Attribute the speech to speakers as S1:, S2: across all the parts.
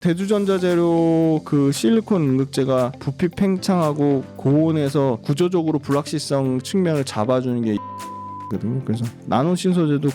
S1: 대두전자재료 그 실리콘 응급제가 부피 팽창하고 고온에서 구조적으로 불확실성 측면을 잡아주는 게 거든요. 그래서 나노 신소재도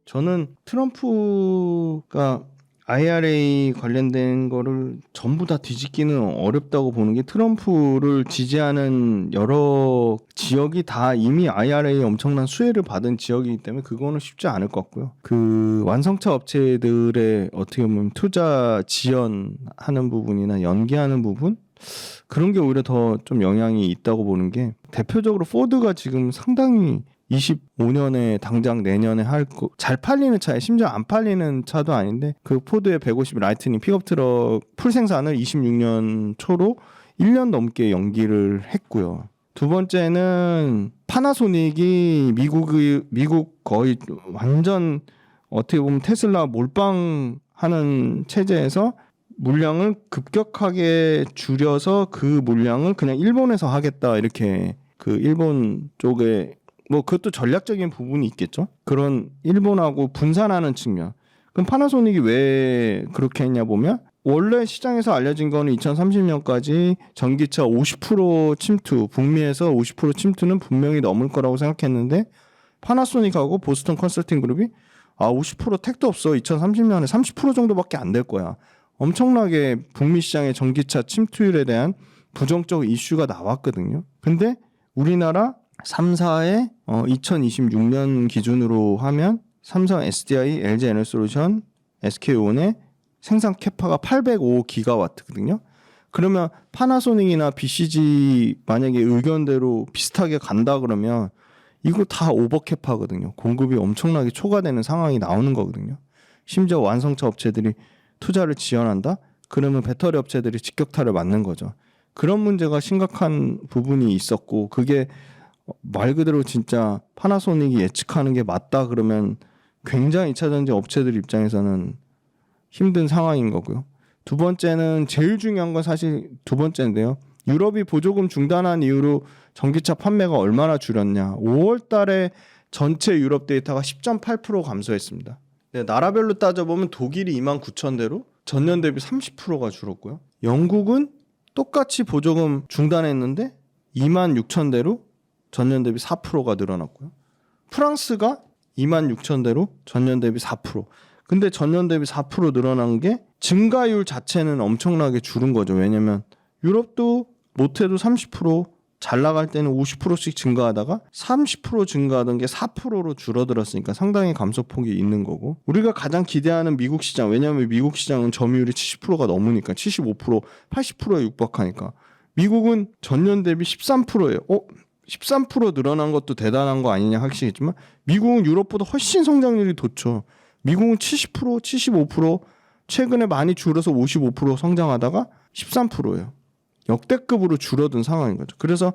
S1: 저는 트럼프가 IRA 관련된 거를 전부 다 뒤집기는 어렵다고 보는 게 트럼프를 지지하는 여러 지역이 다 이미 IRA 엄청난 수혜를 받은 지역이기 때문에 그거는 쉽지 않을 것 같고요. 그 완성차 업체들의 어떻게 보면 투자 지연하는 부분이나 연기하는 부분 그런 게 오히려 더 좀 영향이 있다고 보는 게 대표적으로 포드가 지금 상당히 25년에 당장 내년에 잘 팔리는 차에 심지어 안 팔리는 차도 아닌데 그 포드의 150 라이트닝 픽업 트럭 풀 생산을 26년 초로 1년 넘게 연기를 했고요. 두 번째는 파나소닉이 미국 거의 완전 어떻게 보면 테슬라 몰빵하는 체제에서 물량을 급격하게 줄여서 그 물량을 그냥 일본에서 하겠다 이렇게 그 일본 쪽에 뭐 그것도 전략적인 부분이 있겠죠. 그런 일본하고 분산하는 측면. 그럼 파나소닉이 왜 그렇게 했냐 보면 원래 시장에서 알려진 거는 2030년까지 전기차 50% 침투, 북미에서 50% 침투는 분명히 넘을 거라고 생각했는데 파나소닉하고 보스턴 컨설팅 그룹이 50% 택도 없어. 2030년에 30% 정도밖에 안 될 거야. 엄청나게 북미 시장의 전기차 침투율에 대한 부정적 이슈가 나왔거든요. 근데 우리나라 3사의 2026년 기준으로 하면 삼성 SDI, LG 에너지솔루션, SK온의 생산 캐파가 805기가와트거든요. 그러면 파나소닉이나 BCG 만약에 의견대로 비슷하게 간다 그러면 이거 다 오버캐파거든요. 공급이 엄청나게 초과되는 상황이 나오는 거거든요. 심지어 완성차 업체들이 투자를 지연한다? 그러면 배터리 업체들이 직격탄을 맞는 거죠. 그런 문제가 심각한 부분이 있었고 그게 말 그대로 진짜 파나소닉이 예측하는 게 맞다 그러면 굉장히 2차 전지 업체들 입장에서는 힘든 상황인 거고요. 두 번째는 제일 중요한 건 사실 두 번째인데요. 유럽이 보조금 중단한 이후로 전기차 판매가 얼마나 줄었냐. 5월 달에 전체 유럽 데이터가 10.8% 감소했습니다. 네, 나라별로 따져보면 독일이 29,000대로 전년 대비 30%가 줄었고요. 영국은 똑같이 보조금 중단했는데 26,000대로 전년 대비 4%가 늘어났고요. 프랑스가 26,000대로 전년 대비 4%. 근데 전년 대비 4% 늘어난 게 증가율 자체는 엄청나게 줄은 거죠. 왜냐면 유럽도 못해도 30%, 잘 나갈 때는 50%씩 증가하다가 30% 증가하던 게 4%로 줄어들었으니까 상당히 감소폭이 있는 거고 우리가 가장 기대하는 미국 시장 왜냐하면 미국 시장은 점유율이 70%가 넘으니까 75%, 80%에 육박하니까 미국은 전년 대비 13%예요. 13% 늘어난 것도 대단한 거 아니냐 하시겠지만 미국은 유럽보다 훨씬 성장률이 좋죠. 미국은 70%, 75% 최근에 많이 줄어서 55% 성장하다가 13%예요. 역대급으로 줄어든 상황인 거죠. 그래서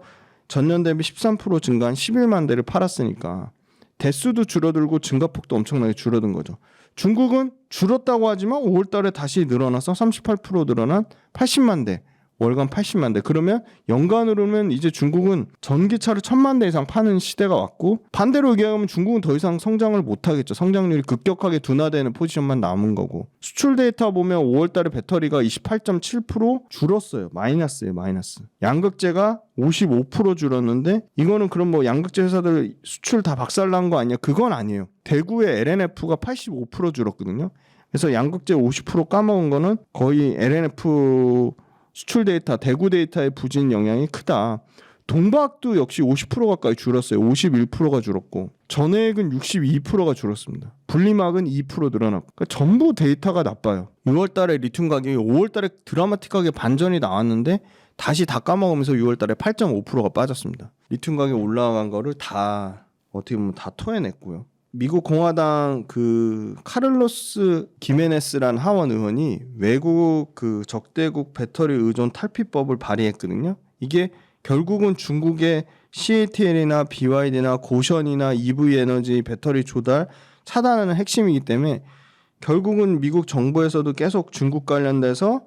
S1: 전년 대비 13% 증가한 11만 대를 팔았으니까 대수도 줄어들고 증가폭도 엄청나게 줄어든 거죠. 중국은 줄었다고 하지만 5월 달에 다시 늘어나서 38% 늘어난 80만 대. 월간 80만 대. 그러면 연간으로는 이제 중국은 전기차를 1000만 대 이상 파는 시대가 왔고 반대로 얘기하면 중국은 더 이상 성장을 못하겠죠. 성장률이 급격하게 둔화되는 포지션만 남은 거고 수출 데이터 보면 5월 달에 배터리가 28.7% 줄었어요. 마이너스예요. 마이너스. 양극재가 55% 줄었는데 이거는 그럼 뭐 양극재 회사들 수출 다 박살난 거 아니야? 그건 아니에요. 대구의 LNF가 85% 줄었거든요. 그래서 양극재 50% 까먹은 거는 거의 LNF 수출 데이터, 대구 데이터의 부진 영향이 크다. 동박도 역시 50% 가까이 줄었어요. 51%가 줄었고 전해액은 62%가 줄었습니다. 분리막은 2% 늘어났고 그러니까 전부 데이터가 나빠요. 6월 달에 리튬 가격이 5월 달에 드라마틱하게 반전이 나왔는데 다시 다 까먹으면서 6월 달에 8.5%가 빠졌습니다. 리튬 가격이 올라간 거를 다 어떻게 보면 다 토해냈고요. 미국 공화당 그 카를로스 기메네스란 하원 의원이 외국 그 적대국 배터리 의존 탈피법을 발의했거든요. 이게 결국은 중국의 CATL이나 BYD나 고션이나 EV 에너지 배터리 조달 차단하는 핵심이기 때문에 결국은 미국 정부에서도 계속 중국 관련돼서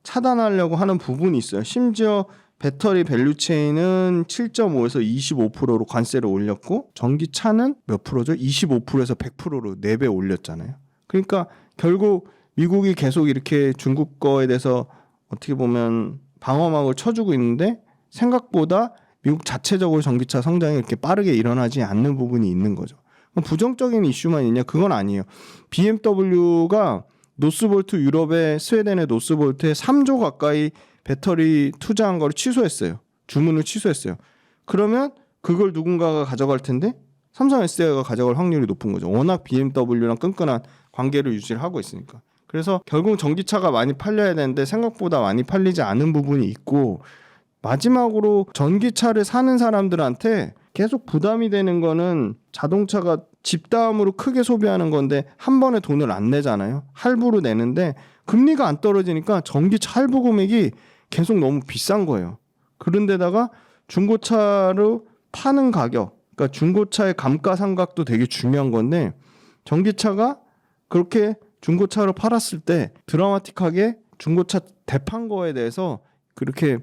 S1: 차단하려고 하는 부분이 있어요. 심지어 배터리 밸류체인은 7.5에서 25%로 관세를 올렸고 전기차는 몇 프로죠? 25%에서 100%로 4배 올렸잖아요. 그러니까 결국 미국이 계속 이렇게 중국 거에 대해서 어떻게 보면 방어막을 쳐주고 있는데 생각보다 미국 자체적으로 전기차 성장이 이렇게 빠르게 일어나지 않는 부분이 있는 거죠. 부정적인 이슈만 있냐? 그건 아니에요. BMW가 노스볼트 유럽의 스웨덴의 노스볼트에 3조 가까이 배터리 투자한 거를 취소했어요. 주문을 취소했어요. 그러면 그걸 누군가가 가져갈 텐데 삼성 SDI가 가져갈 확률이 높은 거죠. 워낙 BMW랑 끈끈한 관계를 유지를 하고 있으니까. 그래서 결국 전기차가 많이 팔려야 되는데 생각보다 많이 팔리지 않은 부분이 있고, 마지막으로 전기차를 사는 사람들한테 계속 부담이 되는 거는 자동차가 집 다음으로 크게 소비하는 건데 한 번에 돈을 안 내잖아요. 할부로 내는데 금리가 안 떨어지니까 전기차 할부 금액이 계속 너무 비싼 거예요. 그런데다가 중고차로 파는 가격, 그러니까 중고차의 감가상각도 되게 중요한 건데 전기차가 그렇게 중고차로 팔았을 때 드라마틱하게 중고차 대판 거에 대해서 그렇게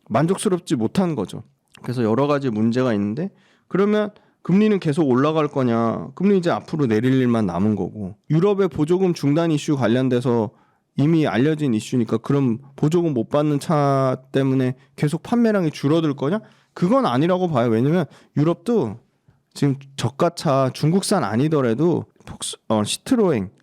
S1: 만족스럽지 못한 거죠. 그래서 여러 가지 문제가 있는데, 그러면 금리는 계속 올라갈 거냐? 금리 이제 앞으로 내릴 일만 남은 거고, 유럽의 보조금 중단 이슈 관련돼서 이미 알려진 이슈니까 그럼 보조금 못 받는 차 때문에 계속 판매량이 줄어들 거냐? 그건 아니라고 봐요. 왜냐면 유럽도 지금 저가차 중국산 아니더라도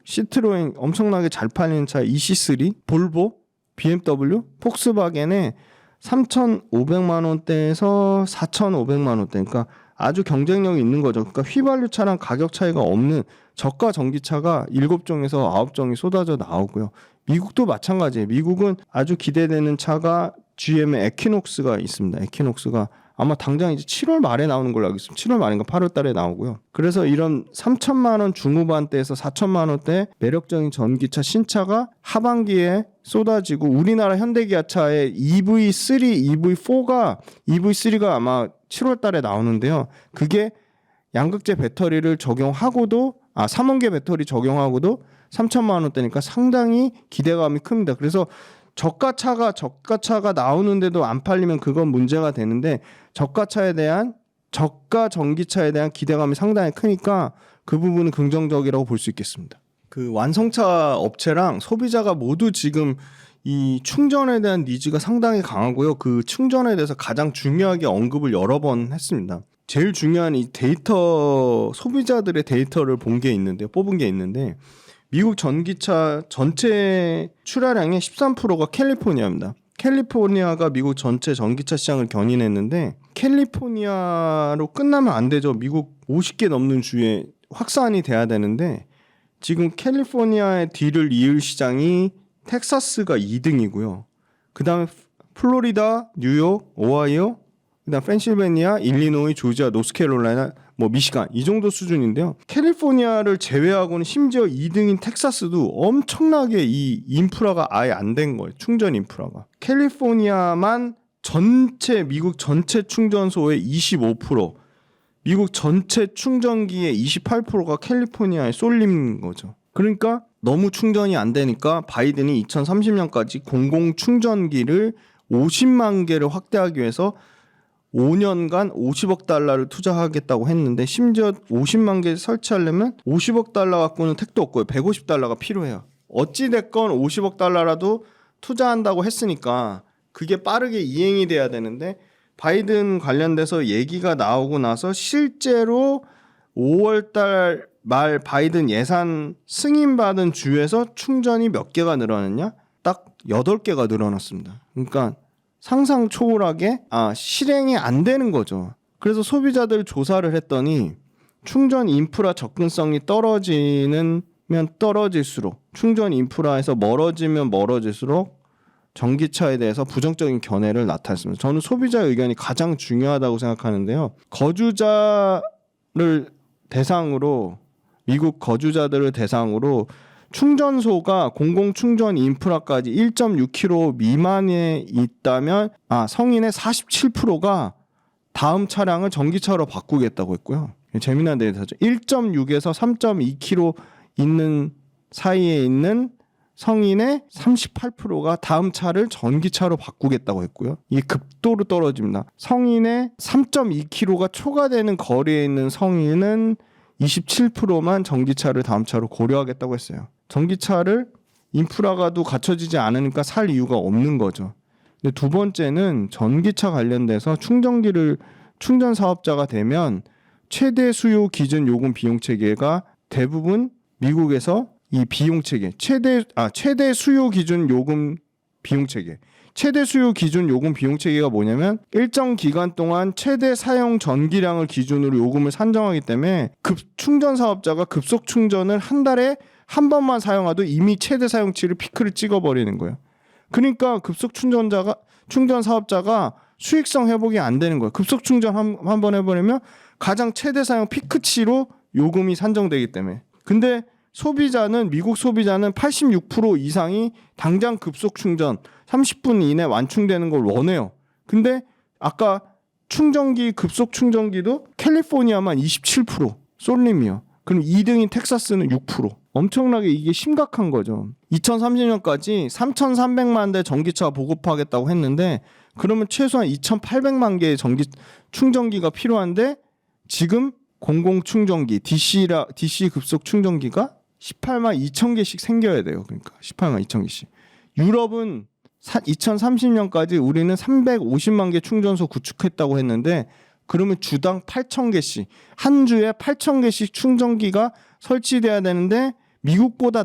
S1: 시트로행 엄청나게 잘 팔리는 차 EC3, 볼보, BMW, 폭스바겐에 3,500만 원대에서 4,500만 원대, 그러니까 아주 경쟁력이 있는 거죠. 그러니까 휘발유 차랑 가격 차이가 없는 저가 전기차가 7종에서 9종이 쏟아져 나오고요. 미국도 마찬가지예요. 미국은 아주 기대되는 차가 GM의 에퀴녹스가 있습니다. 에퀴녹스가 아마 당장 이제 7월 말에 나오는 걸로 알고 있습니다. 7월 말인가 8월 달에 나오고요. 그래서 이런 3천만 원 중후반대에서 4천만 원대 매력적인 전기차 신차가 하반기에 쏟아지고, 우리나라 현대기아차의 EV3가 아마 7월 달에 나오는데요. 그게 양극재 배터리를 적용하고도 3원계 배터리 적용하고도 3천만 원대니까 상당히 기대감이 큽니다. 그래서 저가차가 나오는데도 안 팔리면 그건 문제가 되는데, 저가 전기차에 대한 기대감이 상당히 크니까 그 부분은 긍정적이라고 볼 수 있겠습니다. 그 완성차 업체랑 소비자가 모두 지금 이 충전에 대한 니즈가 상당히 강하고요. 그 충전에 대해서 가장 중요하게 언급을 여러 번 했습니다. 제일 중요한 이 데이터, 소비자들의 데이터를 뽑은 게 있는데 미국 전기차 전체 출하량의 13%가 캘리포니아입니다. 캘리포니아가 미국 전체 전기차 시장을 견인했는데, 캘리포니아로 끝나면 안 되죠. 미국 50개 넘는 주에 확산이 돼야 되는데 지금 캘리포니아의 뒤를 이을 시장이 텍사스가 2등이고요. 그 다음에 플로리다, 뉴욕, 오하이오, 그 다음 펜실베니아, 일리노이, 조지아, 노스캐롤라이나, 미시간, 이 정도 수준인데요. 캘리포니아를 제외하고는 심지어 2등인 텍사스도 엄청나게 이 인프라가 아예 안 된 거예요. 충전 인프라가. 캘리포니아만 미국 전체 충전소의 25%, 미국 전체 충전기의 28%가 캘리포니아에 쏠린 거죠. 그러니까 너무 충전이 안 되니까 바이든이 2030년까지 공공 충전기를 50만 개를 확대하기 위해서 5년간 50억 달러를 투자하겠다고 했는데, 심지어 50만 개 설치하려면 50억 달러 갖고는 택도 없고요. 150달러가 필요해요. 어찌됐건 50억 달러라도 투자한다고 했으니까 그게 빠르게 이행이 돼야 되는데, 바이든 관련돼서 얘기가 나오고 나서 실제로 5월달 말 바이든 예산 승인받은 주에서 충전이 몇 개가 늘어났냐? 딱 8개가 늘어났습니다. 그러니까 상상 초월하게 실행이 안 되는 거죠. 그래서 소비자들 조사를 했더니 충전 인프라 접근성이 떨어지면 떨어질수록, 충전 인프라에서 멀어지면 멀어질수록 전기차에 대해서 부정적인 견해를 나타냈습니다. 저는 소비자 의견이 가장 중요하다고 생각하는데요. 미국 거주자들을 대상으로 충전소가 공공충전 인프라까지 1.6km 미만에 있다면 성인의 47%가 다음 차량을 전기차로 바꾸겠다고 했고요. 재미난 데이터죠. 1.6에서 3.2km 있는 사이에 있는 성인의 38%가 다음 차를 전기차로 바꾸겠다고 했고요. 이게 급도로 떨어집니다. 성인의 3.2km가 초과되는 거리에 있는 성인은 27%만 전기차를 다음 차로 고려하겠다고 했어요. 전기차를 인프라가도 갖춰지지 않으니까 살 이유가 없는 거죠. 근데 두 번째는 전기차 관련돼서 충전 사업자가 되면 최대 수요 기준 요금 비용 체계가 대부분 미국에서 이 비용 체계 최대 수요 기준 요금 비용 체계 최대 수요 기준 요금 비용 체계가 뭐냐면 일정 기간 동안 최대 사용 전기량을 기준으로 요금을 산정하기 때문에 충전 사업자가 급속 충전을 한 달에 한 번만 사용하도 이미 최대 사용치를 피크를 찍어버리는 거예요. 그러니까 급속 충전 사업자가 수익성 회복이 안 되는 거예요. 급속 충전 한 번 해버리면 가장 최대 사용 피크치로 요금이 산정되기 때문에. 근데 미국 소비자는 86% 이상이 당장 급속 충전 30분 이내 완충되는 걸 원해요. 근데 아까 급속 충전기도 캘리포니아만 27%, 솔림이요. 그럼 2등인 텍사스는 6%. 엄청나게 이게 심각한 거죠. 2030년까지 3,300만 대 전기차 보급하겠다고 했는데 그러면 최소한 2,800만 개의 충전기가 필요한데 지금 공공 충전기 DC 급속 충전기가 18만 2천 개씩 생겨야 돼요. 그러니까 18만 2천 개씩. 유럽은 2030년까지 우리는 350만 개 충전소 구축했다고 했는데 그러면 주당 8천 개씩 한 주에 8천 개씩 충전기가 설치돼야 되는데 미국보다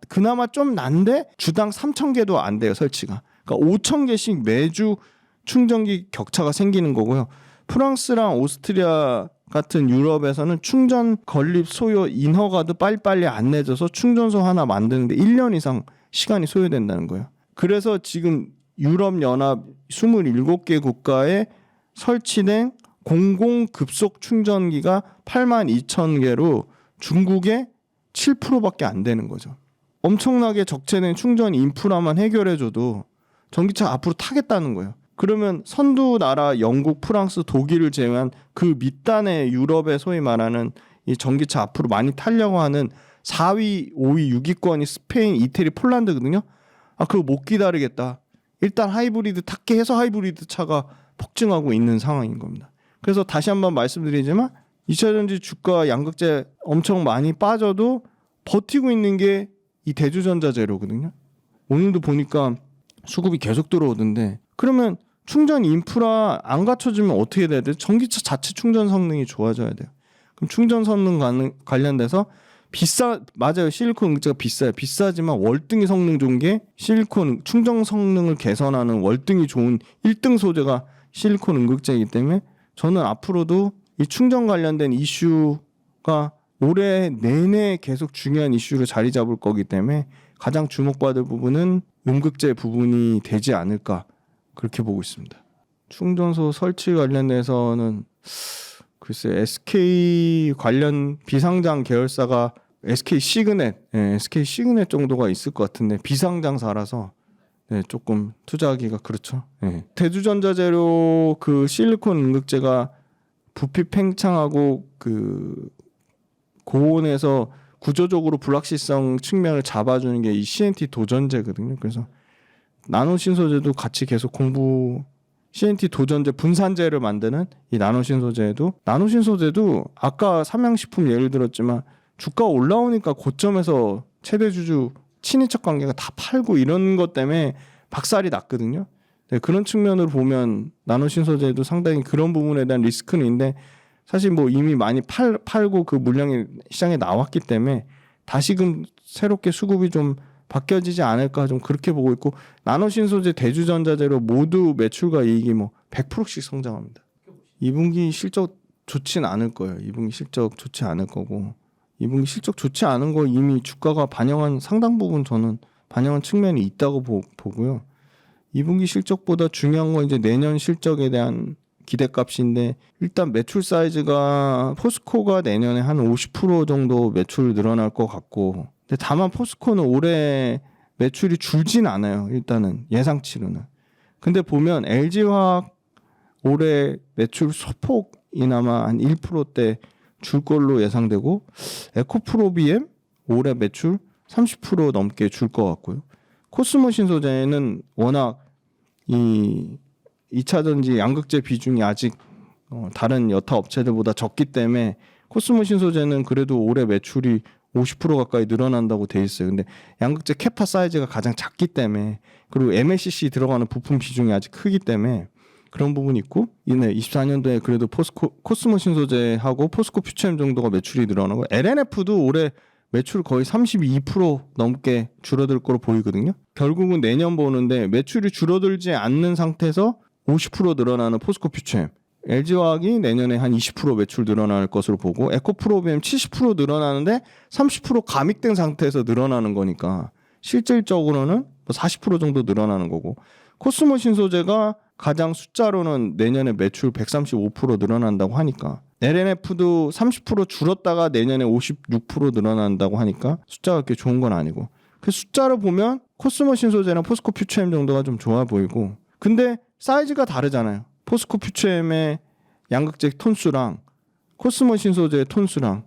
S1: 그나마 좀 난데 주당 3천 개도 안 돼요. 설치가. 그러니까 5천 개씩 매주 충전기 격차가 생기는 거고요. 프랑스랑 오스트리아 같은 유럽에서는 충전 건립 소요 인허가도 빨리빨리 안 내줘서 충전소 하나 만드는데 1년 이상 시간이 소요된다는 거예요. 그래서 지금 유럽연합 27개 국가에 설치된 공공 급속 충전기가 8만 2천 개로 중국의 7%밖에 안 되는 거죠. 엄청나게 적체된 충전 인프라만 해결해줘도 전기차 앞으로 타겠다는 거예요. 그러면 선두 나라 영국, 프랑스, 독일을 제외한 그 밑단의 유럽의 소위 말하는 이 전기차 앞으로 많이 타려고 하는 4위, 5위, 6위권이 스페인, 이태리, 폴란드거든요. 그거 못 기다리겠다. 일단 하이브리드 탔게 해서 하이브리드 차가 폭증하고 있는 상황인 겁니다. 그래서 다시 한번 말씀드리지만 2차전지 주가 양극재 엄청 많이 빠져도 버티고 있는 게 이 대주전자재료거든요. 오늘도 보니까 수급이 계속 들어오던데 그러면 충전 인프라 안 갖춰지면 어떻게 돼야 돼요? 전기차 자체 충전 성능이 좋아져야 돼요. 그럼 충전 성능 관련돼서 맞아요. 실리콘 응급제가 비싸요. 비싸지만 월등히 성능 좋은 게 충전 성능을 개선하는 월등히 좋은 1등 소재가 실리콘 응급제이기 때문에 저는 앞으로도 이 충전 관련된 이슈가 올해 내내 계속 중요한 이슈로 자리 잡을 거기 때문에 가장 주목받을 부분은 음극재 부분이 되지 않을까 그렇게 보고 있습니다. 충전소 설치 관련해서는 글쎄 SK 관련 비상장 계열사가 SK 시그넷 정도가 있을 것 같은데 비상장사라서 조금 투자하기가 그렇죠. 대주전자재료 그 실리콘 음극재가 부피 팽창하고 그 고온에서 구조적으로 불확실성 측면을 잡아주는 게 이 CNT 도전제거든요. 그래서 나노신소재도 같이 계속 CNT 도전제 분산재를 만드는 이 나노신소재도 아까 삼양식품 예를 들었지만 주가 올라오니까 고점에서 최대 주주 친인척 관계가 다 팔고 이런 것 때문에 박살이 났거든요. 그런 측면으로 보면 나노신소재도 상당히 그런 부분에 대한 리스크는 있는데 사실 뭐 이미 많이 팔고 그 물량이 시장에 나왔기 때문에 다시금 새롭게 수급이 좀 바뀌어지지 않을까 좀 그렇게 보고 있고 나노신소재 대주전자재료 모두 매출과 이익이 뭐 100%씩 성장합니다. 2분기 실적 좋진 않을 거예요. 2분기 실적 좋지 않을 거고 2분기 실적 좋지 않은 거 이미 주가가 반영한 상당 부분 저는 반영한 측면이 있다고 보고요. 2분기 실적보다 중요한 건 이제 내년 실적에 대한 기대값인데 일단 매출 사이즈가 포스코가 내년에 한 50% 정도 매출 늘어날 것 같고 근데 다만 포스코는 올해 매출이 줄진 않아요. 일단은 예상치로는. 근데 보면 LG화학 올해 매출 소폭이나마 한 1%대 줄 걸로 예상되고 에코프로비엠 올해 매출 30% 넘게 줄 것 같고요. 코스모 신소재는 워낙 이 2차 전지 양극재 비중이 아직 다른 여타 업체들보다 적기 때문에 코스모 신소재는 그래도 올해 매출이 50% 가까이 늘어난다고 돼 있어요. 근데 양극재 캐파 사이즈가 가장 작기 때문에 그리고 MLCC 들어가는 부품 비중이 아직 크기 때문에 그런 부분이 있고 이내 24년도에 그래도 코스모 신소재하고 포스코 퓨처엠 정도가 매출이 늘어나고 LNF도 올해 매출 거의 32% 넘게 줄어들 거로 보이거든요. 결국은 내년 보는데 매출이 줄어들지 않는 상태에서 50% 늘어나는 포스코 퓨처엠, LG화학이 내년에 한 20% 매출 늘어날 것으로 보고 에코프로비엠 70% 늘어나는데 30% 감익된 상태에서 늘어나는 거니까 실질적으로는 40% 정도 늘어나는 거고 코스모 신소재가 가장 숫자로는 내년에 매출 135% 늘어난다고 하니까 LNF도 30% 줄었다가 내년에 56% 늘어난다고 하니까 숫자가 그렇게 좋은 건 아니고 그 숫자를 보면 코스모 신소재랑 포스코 퓨처엠 정도가 좀 좋아 보이고 근데 사이즈가 다르잖아요. 포스코 퓨처엠의 양극재 톤수랑 코스모 신소재의 톤수랑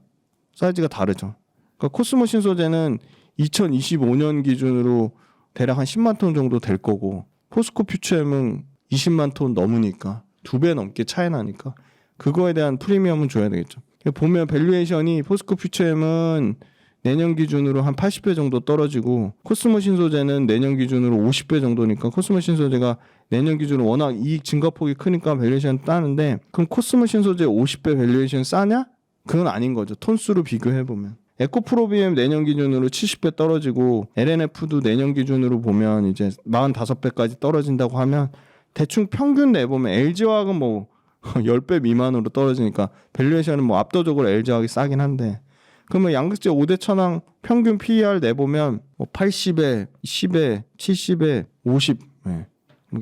S1: 사이즈가 다르죠. 그러니까 코스모 신소재는 2025년 기준으로 대략 한 10만 톤 정도 될 거고 포스코 퓨처엠은 20만 톤 넘으니까 2배 넘게 차이 나니까 그거에 대한 프리미엄은 줘야 되겠죠. 보면 밸류에이션이 포스코 퓨처엠은 내년 기준으로 한 80배 정도 떨어지고 코스모 신소재는 내년 기준으로 50배 정도니까 코스모 신소재가 내년 기준으로 워낙 이익 증가폭이 크니까 밸류에이션 따는데 그럼 코스모 신소재 50배 밸류에이션 싸냐? 그건 아닌 거죠. 톤수로 비교해보면. 에코프로비엠 내년 기준으로 70배 떨어지고 LNF도 내년 기준으로 보면 이제 45배까지 떨어진다고 하면 대충 평균 내보면 LG화학은 뭐 10배 미만으로 떨어지니까 밸류에이션은 뭐 압도적으로 LG화학이 싸긴 한데 그러면 양극재 5대 천왕 평균 PER 내보면 뭐 80에, 10에, 70에, 50 네.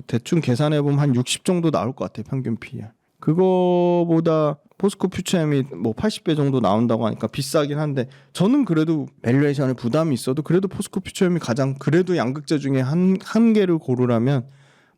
S1: 대충 계산해보면 한 60 정도 나올 것 같아요. 평균 PER. 그거보다 포스코 퓨처엠이 뭐 80배 정도 나온다고 하니까 비싸긴 한데 저는 그래도 밸류에이션에 부담이 있어도 그래도 포스코 퓨처엠이 가장 그래도 양극재 중에 한 개를 고르라면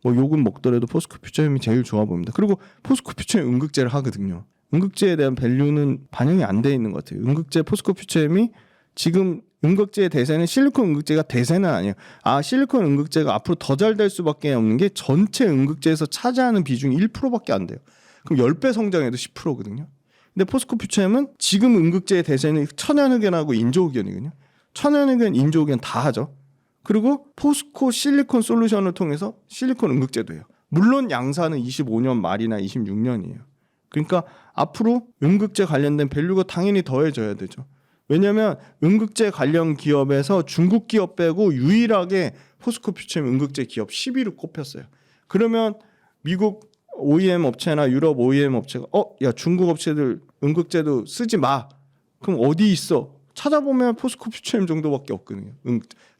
S1: 뭐 욕은 먹더라도 포스코 퓨처엠이 제일 좋아 보입니다. 그리고 포스코 퓨처엠 음극재를 하거든요. 음극재에 대한 밸류는 반영이 안 돼 있는 것 같아요. 음극재 포스코 퓨처엠이 지금 음극재의 대세는 실리콘 음극재가 대세는 아니에요. 실리콘 음극재가 앞으로 더 잘 될 수밖에 없는 게 전체 음극재에서 차지하는 비중이 1%밖에 안 돼요. 그럼 10배 성장해도 10%거든요. 근데 포스코 퓨처엠은 지금 음극재의 대세는 천연흑연하고 인조흑연이거든요. 천연흑연, 인조흑연 다 하죠. 그리고 포스코 실리콘 솔루션을 통해서 실리콘 음극재도 해요. 물론 양사는 25년 말이나 26년이에요. 그러니까 앞으로 음극재 관련된 밸류가 당연히 더해져야 되죠. 왜냐하면 음극재 관련 기업에서 중국 기업 빼고 유일하게 포스코 퓨처엠 음극재 기업 10위로 꼽혔어요. 그러면 미국 OEM 업체나 유럽 OEM 업체가 야 중국 업체들 음극재도 쓰지 마. 그럼 어디 있어? 찾아보면 포스코 퓨처엠 정도밖에 없거든요.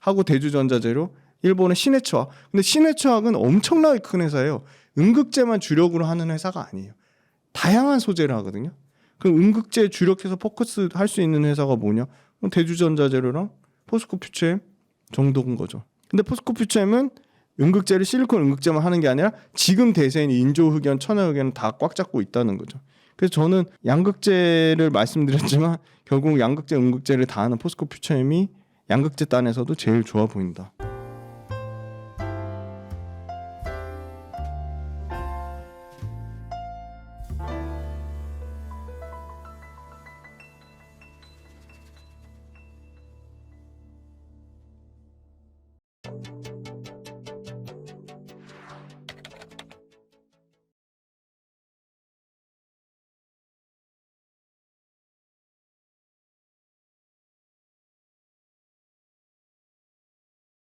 S1: 하고 대주전자재료, 일본의 시네츠화학. 근데 시네츠화학은 엄청나게 큰 회사예요. 음극재만 주력으로 하는 회사가 아니에요. 다양한 소재를 하거든요. 그럼 음극재 주력해서 포커스 할 수 있는 회사가 뭐냐? 대주전자재료랑 포스코 퓨처엠 정도인 거죠. 근데 포스코 퓨처엠은 음극재를 실리콘 음극재만 하는 게 아니라 지금 대세인 인조흑연, 천연흑연은 다 꽉 잡고 있다는 거죠. 그래서 저는 양극재를 말씀드렸지만 결국 양극재, 음극재를 다 하는 포스코 퓨처엠이 양극재 단에서도 제일 좋아 보인다.